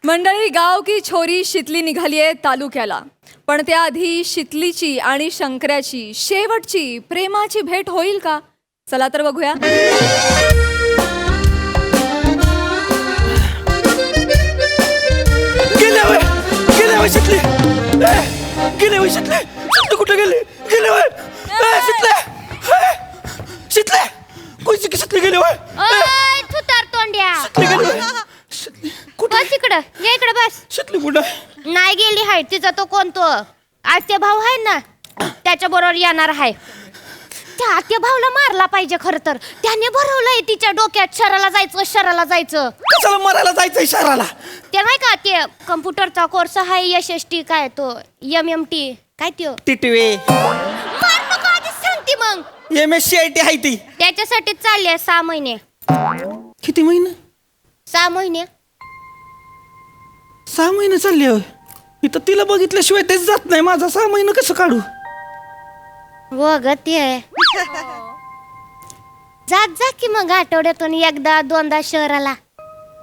मंडळी, गाव की छोरी शितली निघाली आहे तालुक्याला. पण त्याआधी शितलीची आणि शंकराची शेवटची प्रेमाची भेट होईल का? चला तर बघूया. शितली कुठे गेली? शितले कोणची की शितली गेली? तुतार तोंड्या कुठे? बस इकडं, ये इकडं बस. शितली कुठं? नाही गेली हाय, तिचा तो कोणतो आत्या भाऊ आहे ना, त्याच्या बरोबर येणार आहे. त्या आत्या भाऊला मारला पाहिजे खर तर. त्याने भरवलंय तिच्या डोक्यात शहराला जायचं. कशाला मरायला जायचंय शहराला? ते नाही का ते कम्प्युटरचा कोर्स आहे SST काय तो MMT काय त्यो टिटवे मार नको आधीच सांगते मग. MSCIT आहे ती. त्याच्यासाठी चालले 6 महिने. किती महिने? 6 महिने 6 महिने चालले होय. इथं तिला बघितल्याशिवाय तेच जात नाही. माझा 6 महिने कसं काढू? वगत आहे. जा की मग आठवड्यातून एकदा दोनदा शहराला.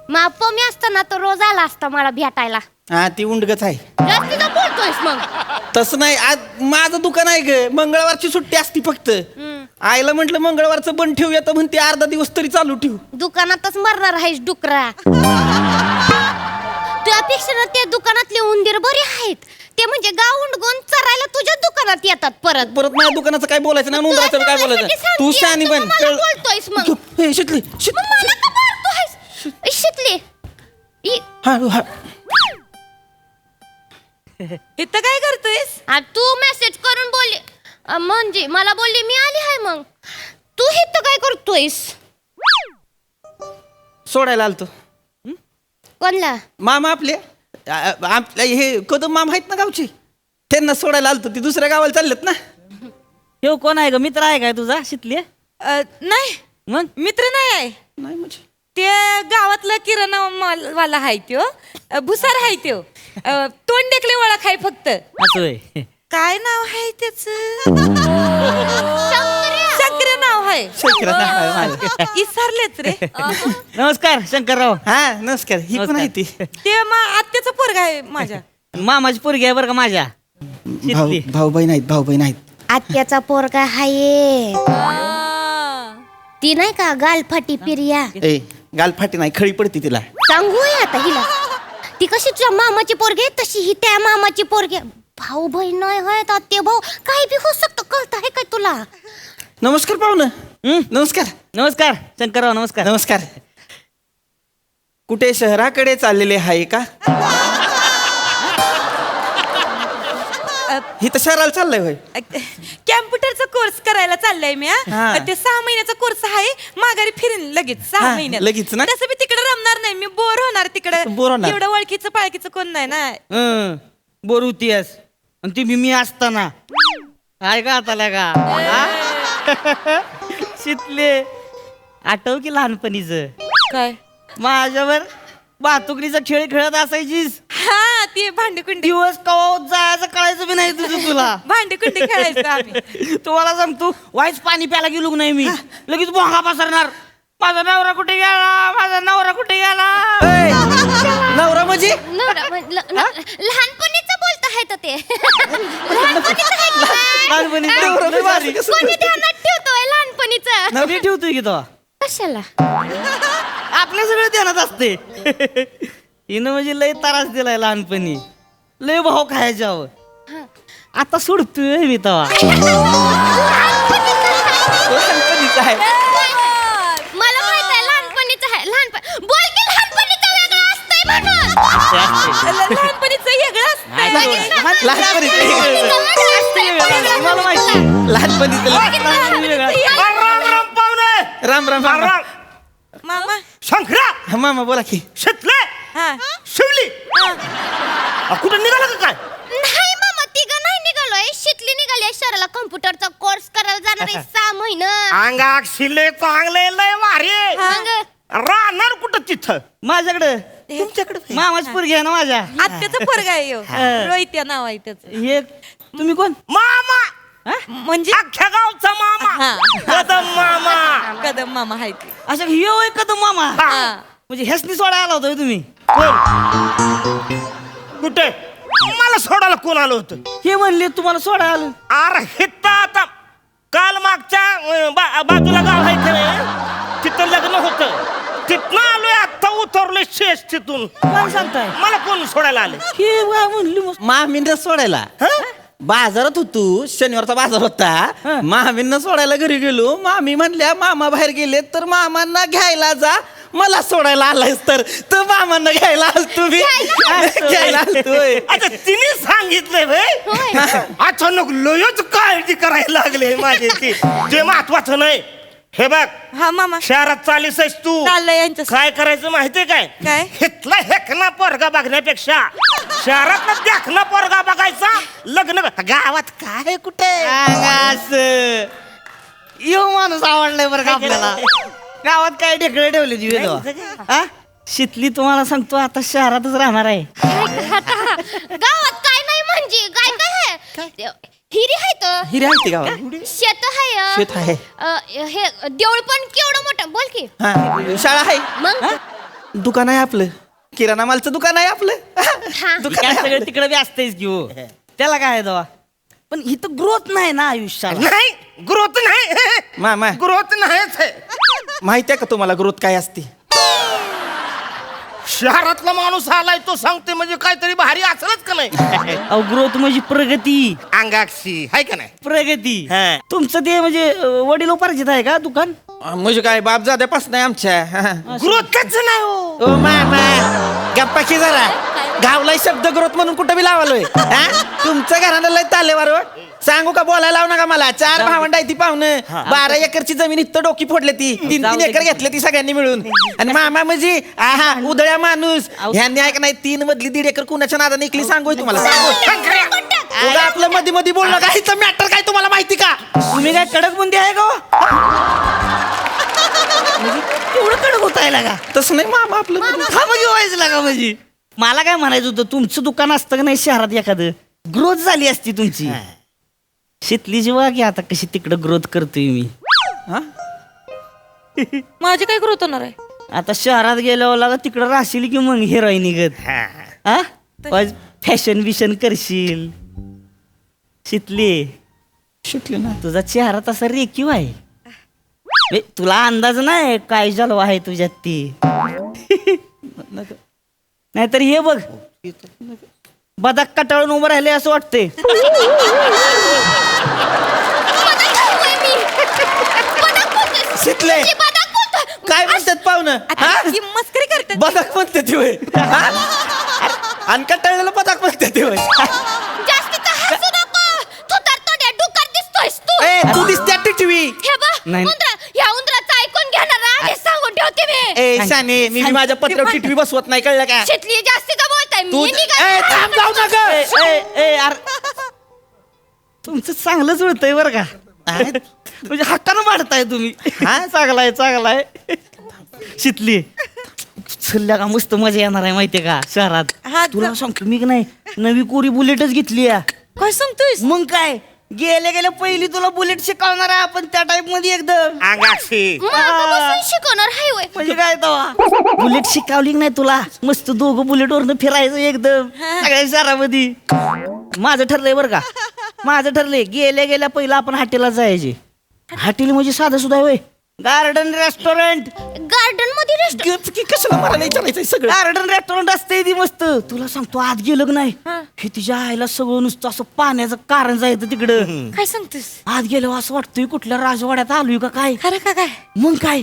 मग मी असताना तो रोज आला असता मला भेटायला. हा ती उंडगच आहे. जास्तीचं बोलतोयस मग. तसं नाही, आज माझं दुकान आहे ग. मंगळवारची सुट्टी असती फक्त. आईला म्हंटल मंगळवारचं बंद ठेवूया तर म्हणते अर्धा दिवस तरी चालू ठेवू. दुकानातच मरणार आहेस डुकरा. तुझ्यापेक्षा ना ते दुकानातले उंदीर बरे आहेत. ते म्हणजे गाव उंडगून चरायला तुझ्या दुकानात येतात परत. माझ्या दुकानाचं काय बोलायचं नाही, उंदराचं काय बोलायचं. तू शहाणी बन. बोलतोयस मग. शितली मला का मारतोयस? शितली इथं काय करतोयस? तू मेसेज करून बोलली म्हणजे मला बोलली मी आली आहे. मग तू इथं काय करतोयस? सोडायला आलतो. कोणला? मामा आपले हे कदम मामा आहेत ना गावची, त्यांना सोडायला आलतो. ती दुसऱ्या गावाला चाललेत ना. हे कोण आहे ग? मित्र आहे काय तुझा शितली? नाही, मग मित्र नाही आहे. नाही म्हणजे ते गावातलं किराणा वाला आहे त्यो. भुसार आहे त्यो. तोंड देखले ओळख आहे फक्त. असं होय. काय नाव आहे त्याच? शंकर नाव आहे. इसरलेच रे. नमस्कार शंकरराव. हा नमस्कार. ही पण आहे ती. ते आत्याचा पोरगा आहे माझ्या. मामाची पोरगी आहे बरं का माझ्या शितली. भाऊ बहीण आहेत. आत्याचा पोरगा हाये. ती नाही का गालफाटी पिरिया? ए गालफाटी नाही, खळी पडती तिला. सांगू आता हिला. ती कशी तुझ्या मामाची पोरगी आहे तशी ही त्या मामाची पोरगी. भाऊ बहीण नाही होय आत्या भाऊ. काही बी होऊ शकतं. कळत आहे काय तुला? नमस्कार पाहुणं. नमस्कार. नमस्कार शंकरराव. नमस्कार. कुठे शहराकडे चाललेले आहे का? ही तर शहराला चाललंय होय. कॅम्प्युटरचा कोर्स करायला चाललाय मी. हा. ते 6 महिन्याचा कोर्स आहे. माघारी फिरेन लगेच 6 हा, महिन्यात. लगेच ना? तसं मी तिकडे रमणार नाही. मी बोर होणार तिकडे. बोर होणार. एवढं ओळखीचं पाळखीचं कोण नाही ना. बोर होतीयस आणि ती मी असताना काय का आता का शितले आठव की लहानपणीच काय? माझ्यावर वाहतुकीचा खेळ खेळत असायचीस. हा, ते भांडेकुंडी. दिवस कवा जायचं कळायचं बी नाही तुझं तुला. भांडेकुंडी खेळायचं आम्ही. तुम्हाला सांगतो वाईच पाणी प्यायला गेलो की नाही मी लगेच बोंगा पसरणार. माझा नवरा कुठे गेला? नवरा म्हणजे लहानपणीच बोलत आहे तर ते. लहानपणीचं आहे की काय? लहानपणी नवरा बी भारी. कोणी ध्यानात ठेवतोय लहानपणीचं? नवरी ठेवतोय की तो कशाला? आपल्या सगळं ध्यानात असते. हिनं म्हणजे लय त्रास दिलाय लहानपणी. लय भाव खायच्यावर. आता सोडतोय मी तवा. मला माहित आहे लहानपणीचं आहे. बोल की लहानपणीचं वेगळं असतंय म्हणून. लहानपणीचं वेगळं असतंय. मला माहिती. लहानपणी राम मामा. शंकरा. मामा बोला की. शितले हा. शिवली कुठं निघाला का काय? नाही मामा, तिघ नाही निघालोय. शितली निघाली शहराला कम्प्युटरचा कोर्स करायला जाणार आहे 6 महिने. अंगाक शिले चांगले लय वारे. मग राहणार कुठं तिथं? माझ्याकडे तुमच्याकडे मामाची पोरगी आहे ना माझ्या. आत्याचा पोरगा आहे ह्यो. रोहित या नाव आहे त्याचं. हे तुम्ही कोण? मामा म्हणजे अख्ख्या गावचा मामा. हा. कदम मामा. कदम मामा आहे ते. असं हे होय का तो मामा? हा. म्हणजे ह्यासनी सोडायला आला होता तुम्ही? कोण? बघून आलो होतो. हे म्हणले तुम्हाला सोडायला आलं. अरे हित आता काल मागच्या बाजूला गाव आहे इथे, तिथं लग्न होतं. तिथनं आलोय आता उतरलोय शेष तिथून. काय सांगताय? मला कोण सोडायला आले? हे काय म्हणली मस्त. मामींना सोडायला बाजारात होतो, शनिवारचा बाजार होता. मामींना सोडायला घरी गेलो. मामी म्हणल्या मामा बाहेर गेले तर मामांना घ्यायला जा. मला सोडायला आलायस तर मामांना घ्यायला आल तुम्ही घ्यायला आलतोय. आता तिने सांगितलंय भाई. अचानक लयच काळजी करायला लागले माझी ती. जे महत्वाचं नाही हे बघ. हा मामा शहरात चालीस आहेस तू. चाललंय यांचं. काय करायचं माहितीये काय? काय? इथला हेकना पोरगा बघण्यापेक्षा शहरातला देखना पोरगा बघायचा. लग्न गावात काय कुठे यो माणूस आवडलाय बरं का आपल्याला. गावात काय ढेकळे ठेवले हा शितली तुम्हाला सांगतो आता शहरातच राहणार आहे. गावात काय नाही म्हणजे काय काय आहे हिरी आहे तर हिरे आहे ती गावात. शेत आहे शेत आहे. हे देऊळ पण केवढं मोठं बोल की हा, शाळा आहे. मग दुकान आहे आपलं, किराणा मालचं दुकान आहे आपलं. दुकान आहे सगळं आपलं. तिकडे बी असतेच की हो. त्याला काय आहे तेव्हा. पण इथं ग्रोथ नाही ना आयुष्याला. नाही ग्रोथ नाही. मामा ग्रोथ नाहीच आहे. माहिती आहे का तुम्हाला ग्रोथ काय असते? शहरातला माणूस आलाय तो सांगते म्हणजे काहीतरी भारी असलच का नाही. अहो ग्रोथ म्हणजे प्रगती. अंगाक्षी आहे का नाही. प्रगती. हा. तुमचं ते म्हणजे वडिलोपार्जित आहे का दुकान? म्हणजे काय बाप जाद्यापासून आहे आमच्या. ग्रोथ कच नाही हो. ओ मामा गप्पा की जरा. गावलाय शब्द ग्रोथ म्हणून कुठं बी लावालोय. तुमच्या घरानं लय तालेवार हो. सांगू का बोलायला लावू नका मला. 4 भावंड आहे ती पाहुणं. 12 एकरची जमीन इथं डोकी फोडली ती. 3-3 एकर घेतले ती सगळ्यांनी मिळून. आणि मामा म्हणजे आहा उदळ्या माणूस. ह्यांनी ऐक नाही 3 मधली 1.5 एकर कुणाच्या नादाने इकली सांगू तुम्हाला. उगा आपलं मध्ये मध्ये बोलणं काहीच मॅटर काय तुम्हाला माहिती का? तुम्ही काय कडक बुंदी आहे का? एवढं कडक होत आहे का? तसं नाही मामा आपलं. हा म्हणजे व्हायचं लागा म्हणजे. मला काय म्हणायचं होतं तुमचं दुकान असतं का नाही शहरात एखादं ग्रोथ झाली असती तुमची. शितली जीवा की आता कशी तिकडं ग्रोथ करतोय मी. माझी काय ग्रोथ होणार आहे? आता शहरात गेल्यावर लागा तिकडं राहशील की मग हिरोईन निघत. हा फॅशन बिशन करशील. शितली शिकले ना. तुझा चेहरा तसा रेखीव आहे. तुला अंदाज नाही काय जलवा आहे तुझ्यात ती. नाहीतर हे बघ बदक कटाळून उभं राहिले असं वाटतंय. शिकले काय म्हणतात पाहुणं? ही मस्करी करते. बदक म्हणते ती होय. आणि कटाळलेलं बदक म्हणते ती होय. जास्त हसू नको तू तर तोड्या डुकर दिसतोयस तू ए तू दिसते टिटवी. हे बघ नाही. उंदरा ह्या उंदराचं ऐकून घेणार आहे सांगून ठेवते मी ए शाने मी माझ्या पत्रावर टिटवी बसवत नाही कळलं का? शितली जास्तीचं बोलताय तू मी ए थांब जाऊ नका. यार तुमचं चांगलं जुळतंय बरं का. म्हणजे हक्कानं वाढताय तुम्ही. हा चांगलाय चांगलाय. शितली सल्ल्या का मस्त मजा येणार आहे माहितीये का शहरात. हा, तुला सांगतो मी की नाही नवी कोरी बुलेटच घेतली. काय सांगतोयस? मग काय गेल्या गेल्या पहिली तुला बुलेट शिकवणार आहे आपण त्या टाइप मध्ये एकदम. अंगाक्षी बसून शिकवणार हायवे म्हणजे काय तवा बुलेट शिकवली की नाही तुला मस्त दोघं बुलेट वरनं फिरायचं एकदम सगळ्या शहरामध्ये. माझं ठरलंय बरं का. माझं ठरलंय गेल्या गेल्या पहिला आपण हॉटेलला जायचे. हॉटेल म्हणजे साधं सुद्धा होय. Garden restaurant. गार्डन मध्ये रेस्टॉरंट कशाला मला नाही विचारायचं सगळं. गार्डन रेस्टॉरंट असते ती मस्त. तुला सांगतो आत गेलं की नाही हे तिच्या आईला सगळं नुसतं असं पाण्याचं कारण जायचं तिकडं. काय सांगतोस? आत गेलं असं वाटतंय कुठल्या राजवाड्यात आलोय का काय. खरं का काय? मग काय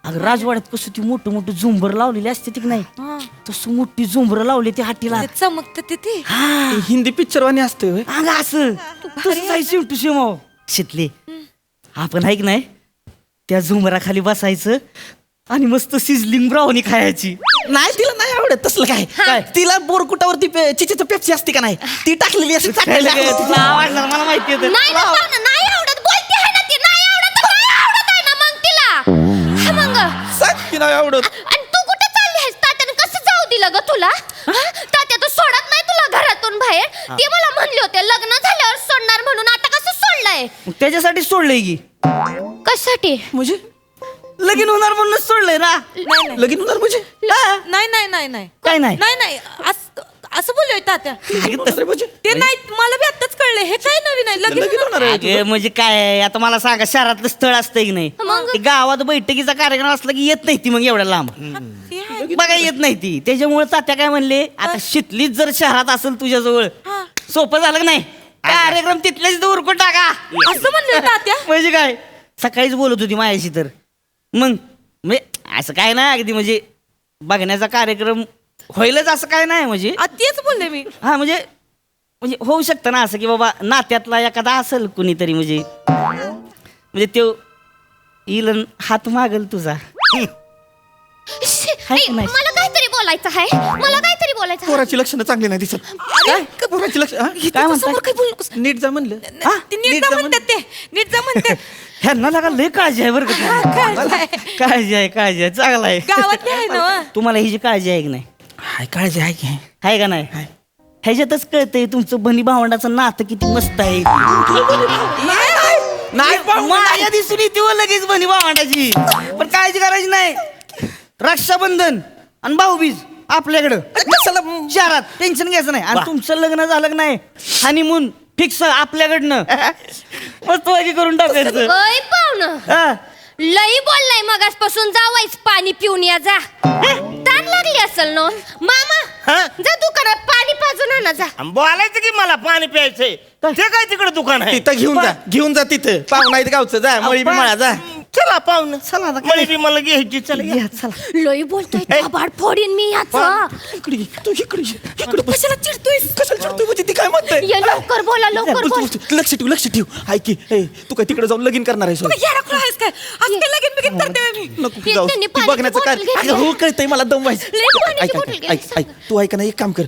अगं राजवाड्यात कसं ती मोठं मोठं झुंबर लावलेली असते ती की नाही तसं मोठी झुंबर लावली ती हाटीला. चमकत तिथे. हा हिंदी पिक्चर वाणी असते होय. अगं असं तसं जायचं टू शेमाव. शितले आपण ऐक नाही त्या झुंबराखाली बसायचं आणि मस्त सिझलिंग ब्राउनी खायची. नाही तिला नाही आवडत तसलं काय. तिला बोरकुटावरती चिचीचं पेप्सी असते का नाही ती टाकलेली असते. तुला आवडणार मला माहिती आहे. नाही ना पाहुणं, नाही आवडत बोलते आहे ना ती नाही आवडत तर नाही आवडत आहे ना मग तिला. हा मग सांग की नाही आवडत. आणि तू कुठे चालली आहेस? तात्याने कसं जाऊ दिलं ग तुला? तात्या तर सोडत नाही तुला घरातून बाहेर. ते मला म्हणले होते लग्न झाल्यावर सोडणार म्हणून. आता कसं सोडलंय? त्याच्यासाठी सोडलंय की. कशासाठी? म्हणजे लगीन होणार म्हणून सोडलंय ना. लगीन होणार म्हणजे नाही नाही नाही नाही काय नाही नाही नाही असं बोललोय तात्या अरे म्हणजे ते नाही मला बी आताच कळलं हे काय नवीन आहे लगीन लगीन होणार आहे अगं म्हणजे काय आहे, आता मला सांगा शहरातलं स्थळ असतं की नाही मग? ते गावात बैठकीचा कार्यक्रम असला की येत नाही ती मग एवढ्या लांब ते आहे. बघा येत नाही ती त्याच्यामुळे तात्या काय म्हणले आता शितलीच जर शहरात असेल तुझ्याजवळ सोपं झालं का नाही कार्यक्रम तिथल्याच दूर उरकून टाका असं म्हणलं तात्या म्हणजे काय सकाळीच बोलत होती माझ्याशी तर मग म्हणजे असं काय नाही अगदी म्हणजे बघण्याचा कार्यक्रम होईलच असं काय नाही म्हणजे तेच बोलले मी हा म्हणजे म्हणजे होऊ शकतं ना असं की बाबा नात्यातला एखादा असेल कुणीतरी म्हणजे तो येईल अन हात मागल तुझा हाय की नाही? मला काहीतरी बोलायचं आहे मला काहीतरी बोलायचं आहे. पोराची लक्षणं चांगली नाही दिसत काय पोराची लक्ष हा? काय म्हणताय समोर काय बोलू नकोस. नीट जा म्हणलं ते नीट जा म्हणतात ते नीट जा म्हणतात ह्यांना लागा लय काळजी आहे बरं का काळजी आहे चांगला आहे गावात आहे ना वा. तुम्हाला ही जी काळजी आहे की नाही हाय काळजी आहे की आहे का नाही ह्याच्यातच कळतंय तुमचं बनी भावंडाचं नातं किती मस्त आहे नाही माझ्या दिसून येते हो लगेच बनी भावंडाची पण काळजी करायची नाही रक्षाबंधन आणि भाऊबीज आपल्याकडं कशाला शहरात टेन्शन घ्यायचं नाही आणि तुमचं लग्न झालं की नाही हनीमून फिक्स आपल्याकडनं मस्त वागी करून टाकायचं ओय पाहुणं हा. लई बोललाय मगासपासून जावायच पाणी पिऊन या जा ताण लागली असेल ना मामा हा? जा दुकानात पाणी पाजून आणा जा आणि बोलायचं की मला पाणी प्यायचंय ते काय तिकडे दुकान आहे तिथं घेऊन जा तिथं पाहुणा इथं गावचं जा मळी बी मळा जा चला पाहुणं चला आता मळी बी मला घ्यायची चला या. या, चला लई बोलतोय थोबाड फोडीन मी याचा इकडे ये, तू इकडे ये, इकडे बस. कशाला चिडतोय कशाला चिडतोय म्हणजे ती काय म्हणते ये लवकर बोला लवकर बोल लक्ष ठेव ऐक की ए, तू काय तिकडे जाऊन लगीन करणार आहेस होय? येडा खुळा आहेस काय असं काय लगीन बिगीन करते मी नको हे जाऊ त्यांनी ती पाण्याची बघण्याचं काय बॉटल घेतली. अगं, हो कळतंय मला दम व्हायचं लई पाण्याची ऐक, बॉटल ऐक, घेतली, ऐक, ऐक तू ऐक ना एक काम कर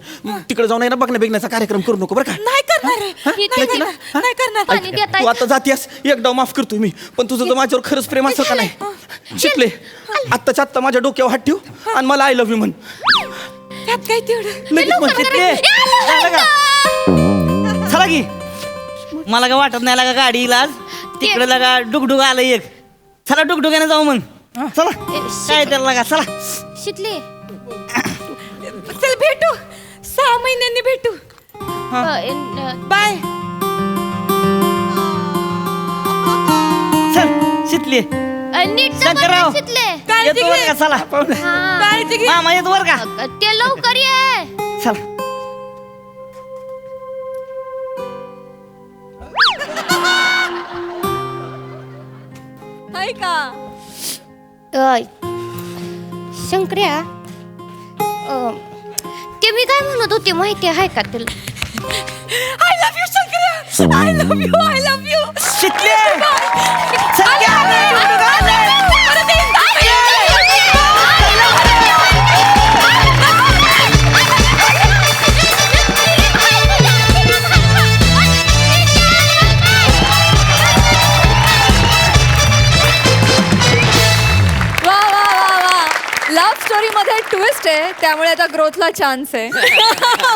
तिकडे जाऊन आहे ना बघण्या बिघण्याचा कार्यक्रम करू नको बरं का नाही करणार रे. हे नाही नाही करणार नाही करणार पाणी देताय तू आता जातीस एक डाव माफ करतोय मी पण तुझं तर माझ्यावर खरंच प्रेम असं का नाही शिकले आत्ताच्या आत्ता माझ्या डोक्यावर हात ठेव आणि मला आय लव्ह यू म्हण त्यात काय तेवढं लगेच म्हणते ते. झालं का? चला की मला काय वाटत नाही लागा गाडी येईल आज तिकडे लागा डुगडुग आलं एक चला डुगडुगाने जाऊ मग चला काय त्याला लागा चला शितली चल भेटू 6 महिन्यांनी भेटू बाय चल शितली नीट जा शंकरराव. बरं, शितले काळजी येतो बरं घे का चला हा. काळजी घे मामा येतो बरं का ते लवकर ये चला हाय का शंकर्या ते मी काय म्हणत होते माहिती आहे का तुला आय लव्ह यू शंकर्या आय लव्ह यू शितली चल की, डुगडुग आलंय. वा वा वा वा लव्ह स्टोरी मध्ये ट्विस्ट आहे त्यामुळे आता ग्रोथला चान्स आहे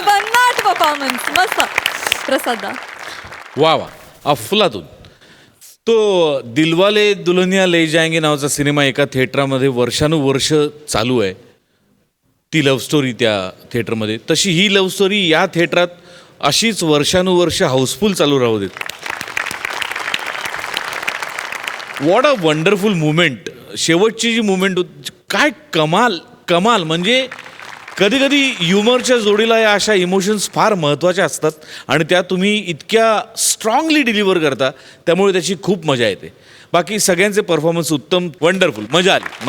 भन्नाट परफॉर्मन्स मस्त प्रसादा वा वा अफलातून तो दिलवाले दुल्हनिया ले जाएंगे नावाचा सिनेमा एका थिएटरमध्ये वर्षानुवर्ष चालू आहे ती लव्ह स्टोरी त्या थिएटरमध्ये तशी ही लव्ह स्टोरी या थिएटरात अशीच वर्षानुवर्ष हाऊसफुल चालू राहू देत वॉट अ वंडरफुल मुमेंट शेवटची जी मुमेंट काय कमाल कमाल म्हणजे कधी कधी ह्युमरच्या जोडीला या अशा इमोशन्स फार महत्त्वाच्या असतात आणि त्या तुम्ही इतक्या स्ट्रॉंगली डिलिव्हर करता त्यामुळे त्याची खूप मजा येते बाकी सगळ्यांचे परफॉर्मन्स उत्तम वंडरफुल मजा आली